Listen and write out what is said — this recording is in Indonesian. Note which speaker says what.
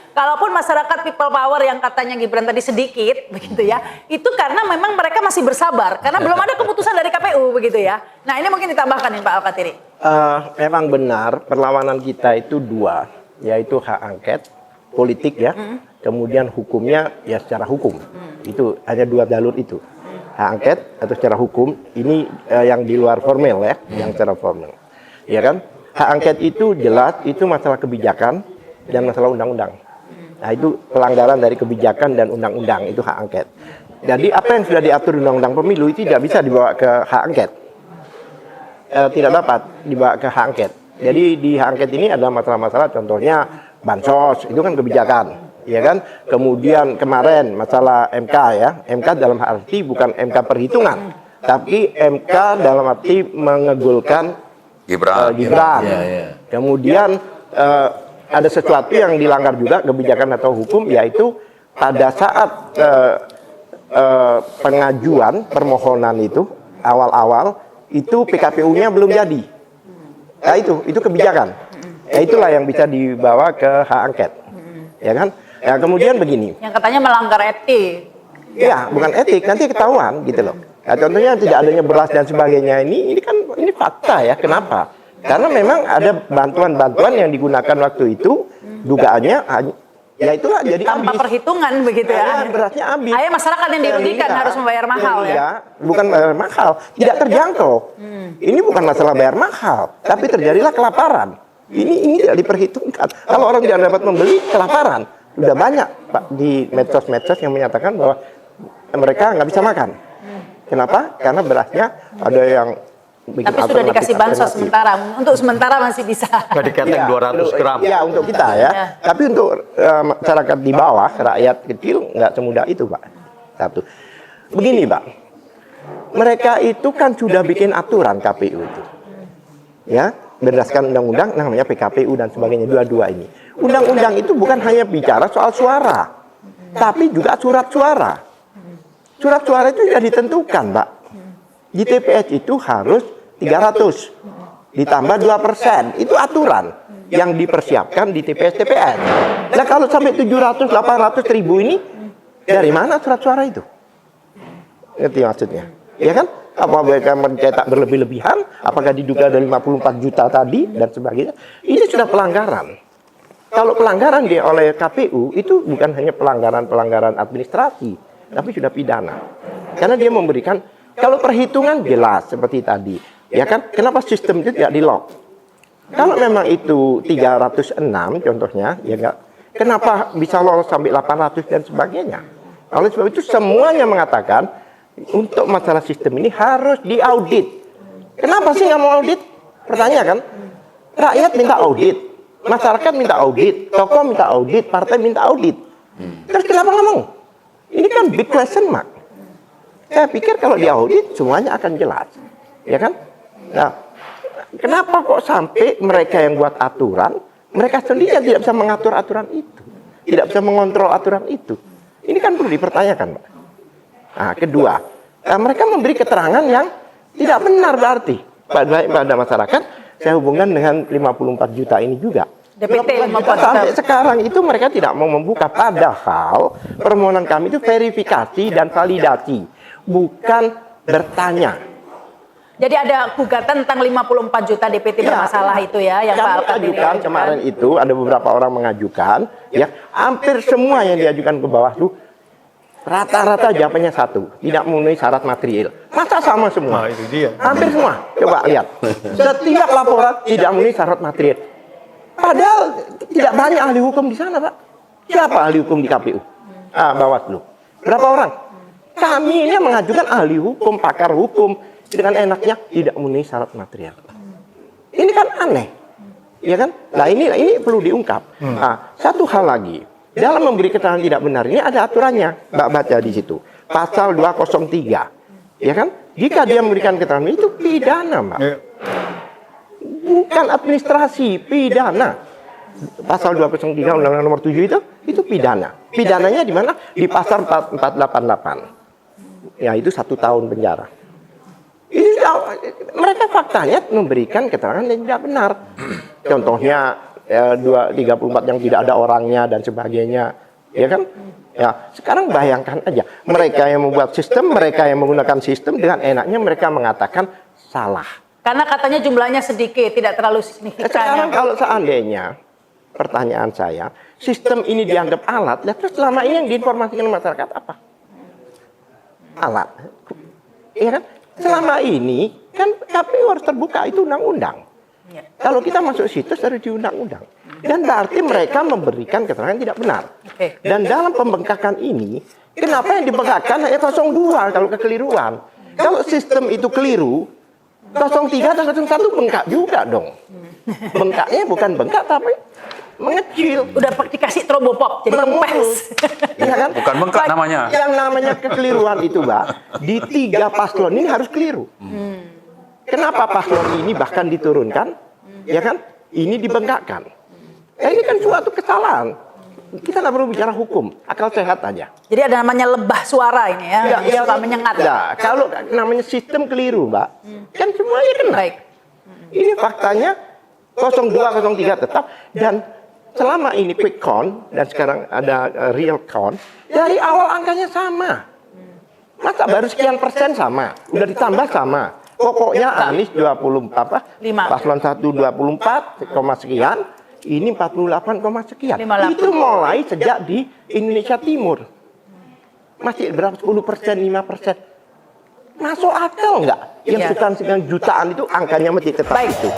Speaker 1: Kalaupun masyarakat people power yang katanya Gibran tadi sedikit, begitu ya, itu karena memang mereka masih bersabar, karena belum ada keputusan dari KPU, begitu ya. Nah ini mungkin ditambahkan nih Pak Alkatiri.
Speaker 2: Memang benar perlawanan kita itu dua, yaitu hak angket politik ya, kemudian hukumnya ya secara hukum. Itu hanya dua jalur itu, hak angket atau secara hukum. Ini yang di luar formal ya, yang secara formal, ya kan? Hak angket itu jelas itu masalah kebijakan dan masalah undang-undang. Nah itu pelanggaran dari kebijakan dan undang-undang, itu hak angket. Jadi apa yang sudah diatur undang-undang pemilu itu tidak bisa dibawa ke hak angket. Tidak dapat dibawa ke hak angket. Jadi di hak angket ini ada masalah-masalah, contohnya bansos, itu kan kebijakan, ya kan? Kemudian kemarin masalah MK ya, MK dalam arti bukan MK perhitungan, tapi MK dalam arti mengegulkan Gibran. Kemudian ada sesuatu yang dilanggar juga kebijakan atau hukum, yaitu pada saat pengajuan permohonan itu awal-awal itu PKPU-nya belum jadi. Nah itu kebijakan. Nah, itulah yang bisa dibawa ke hak angket, ya kan? Nah, kemudian begini.
Speaker 1: Yang katanya melanggar etik.
Speaker 2: Ya, bukan etik, nanti ketahuan gitu loh. Nah, contohnya tidak adanya beras dan sebagainya ini kan ini fakta ya. Kenapa? Karena memang ada bantuan-bantuan yang digunakan waktu itu, dugaannya ya itulah jadi
Speaker 1: tanpa
Speaker 2: habis.
Speaker 1: Perhitungan begitu ya.
Speaker 2: Berasnya habis.
Speaker 1: Akhirnya masyarakat yang dirugikan harus membayar mahal ya.
Speaker 2: Bukan bayar mahal, tidak terjangkau. Ini bukan masalah bayar mahal, tapi terjadilah kelaparan. Ini tidak diperhitungkan. Kalau orang tidak dapat membeli, kelaparan. Sudah banyak Pak di medsos-medsos yang menyatakan bahwa mereka nggak bisa makan. Kenapa? Karena berasnya ada yang
Speaker 1: tapi sudah dikasih bansos sementara, untuk sementara masih bisa.
Speaker 3: Dikatakan 200 gram.
Speaker 2: Ya untuk kita ya. Tapi untuk masyarakat di bawah, rakyat kecil nggak semudah itu Pak. Satu. Begini Pak, mereka itu kan sudah bikin aturan KPU itu, ya berdasarkan undang-undang namanya PKPU dan sebagainya, dua-dua ini. Undang-undang itu bukan hanya bicara soal suara, tapi juga surat suara. Surat suara itu sudah ditentukan Pak. Di TPS itu harus 300 ditambah 2%, itu aturan yang dipersiapkan di TPS-TPS. Nah kalau sampai 700, 800 ribu ini dari mana surat suara itu? Ngerti maksudnya? Ya kan? Apa mereka mencetak berlebih-lebihan? Apakah diduga dari 54 juta tadi dan sebagainya? Ini sudah pelanggaran. Kalau pelanggaran oleh KPU itu bukan hanya pelanggaran administrasi, tapi sudah pidana. Karena dia memberikan, kalau perhitungan jelas seperti tadi, ya kan? Kenapa sistem itu tidak di-lock? Kalau memang itu 306 contohnya, ya enggak, kenapa bisa lolos sampai 800 dan sebagainya? Oleh sebab itu semuanya mengatakan untuk masalah sistem ini harus diaudit. Kenapa sih nggak mau audit? Pertanyaan kan? Rakyat minta audit, masyarakat minta audit, tokoh minta audit, partai minta audit. Terus kenapa nggak mau? Ini kan big question mark. Saya pikir kalau diaudit semuanya akan jelas, ya kan? Nah, kenapa kok sampai mereka yang buat aturan, mereka sendiri yang tidak bisa mengatur aturan itu, tidak bisa mengontrol aturan itu? Ini kan perlu dipertanyakan, Pak. Nah, kedua, mereka memberi keterangan yang tidak benar berarti pada masyarakat. Saya hubungkan dengan 54 juta ini juga.
Speaker 1: DPT 54 juta.
Speaker 2: Sampai sekarang itu mereka tidak mau membuka, padahal permohonan kami itu verifikasi dan validasi. Bukan bertanya.
Speaker 1: Jadi ada gugatan tentang 54 juta DPT bermasalah itu ya yang Pak Alkatiri
Speaker 2: ajukan kemarin itu ada beberapa orang mengajukan, ya hampir semua yang diajukan ke Bawaslu rata-rata jawabannya satu, tidak memenuhi syarat material. Masa sama semua?
Speaker 3: Nah, itu dia.
Speaker 2: Hampir semua. Coba lihat. Setiap laporan tidak memenuhi syarat material. Padahal tidak banyak ahli hukum di sana, Pak. Siapa ahli hukum di KPU? Bawaslu. Berapa orang? Kami ini mengajukan ahli hukum, pakar hukum, dengan enaknya tidak memenuhi syarat material. Ini kan aneh, ya kan? Nah ini perlu diungkap. Nah, satu hal lagi, dalam memberi keterangan tidak benar ini ada aturannya, Mbak baca di situ, pasal 203, ya kan? Jika dia memberikan keterangan itu pidana, Mbak. Bukan administrasi, pidana. Pasal 203 Undang-Undang Nomor 7 itu pidana. Pidananya di mana? Di pasal 488. Ya itu 1 tahun penjara. Ini mereka faktanya memberikan keterangan yang tidak benar. Contohnya 34 yang tidak ada orangnya dan sebagainya, ya kan? Ya, sekarang bayangkan aja, mereka yang membuat sistem, mereka yang menggunakan sistem dengan enaknya mereka mengatakan salah.
Speaker 1: Karena katanya jumlahnya sedikit, tidak terlalu signifikan.
Speaker 2: Sekarang kalau seandainya, pertanyaan saya, sistem ini dianggap alat, ya terus selama ini yang diinformasikan masyarakat apa? Alat. Ya kan? Selama ini kan KPU harus terbuka, itu undang-undang.
Speaker 1: Ya.
Speaker 2: Kalau kita masuk situs harus di undang-undang. Dan berarti mereka memberikan keterangan tidak benar.
Speaker 1: Oke.
Speaker 2: Dan dalam pembengkakan ini, kenapa yang dibengkakkan hanya 02 kalau kekeliruan? Kalau sistem itu keliru, 03 dan 01 bengkak juga dong. Bengkaknya bukan bengkak tapi mengecil.
Speaker 1: Udah dikasih trobopop, jadi kempes.
Speaker 2: Iya kan?
Speaker 3: Bukan bengkak namanya.
Speaker 2: Yang namanya kekeliruan itu, Mbak, di 3 paslon ini harus keliru. Kenapa paslon ini bahkan diturunkan? Ya kan? Ini dibengkakkan. Ini kan suatu kesalahan. Kita nggak perlu bicara hukum, akal sehat aja.
Speaker 1: Jadi ada namanya lebah suara ini ya, yang suka menyengat.
Speaker 2: Nah, kalau namanya sistem keliru, Mbak, kan semuanya kena.
Speaker 1: Baik.
Speaker 2: Ini faktanya 02, 03 tetap, dan selama ini quick count dan sekarang ada real count, dari awal angkanya sama. Masa baru sekian persen sama, udah ditambah sama. Pokoknya Anies 24 apa?
Speaker 1: 5.
Speaker 2: Paslon 1 24, sekian, ini 48, sekian.
Speaker 1: 58.
Speaker 2: Itu mulai sejak di Indonesia Timur. Masih berapa 10%, 5%. Masuk akal nggak? Yang
Speaker 1: Iya.
Speaker 2: sekian jutaan itu angkanya masih tetap
Speaker 1: Baik.
Speaker 2: itu.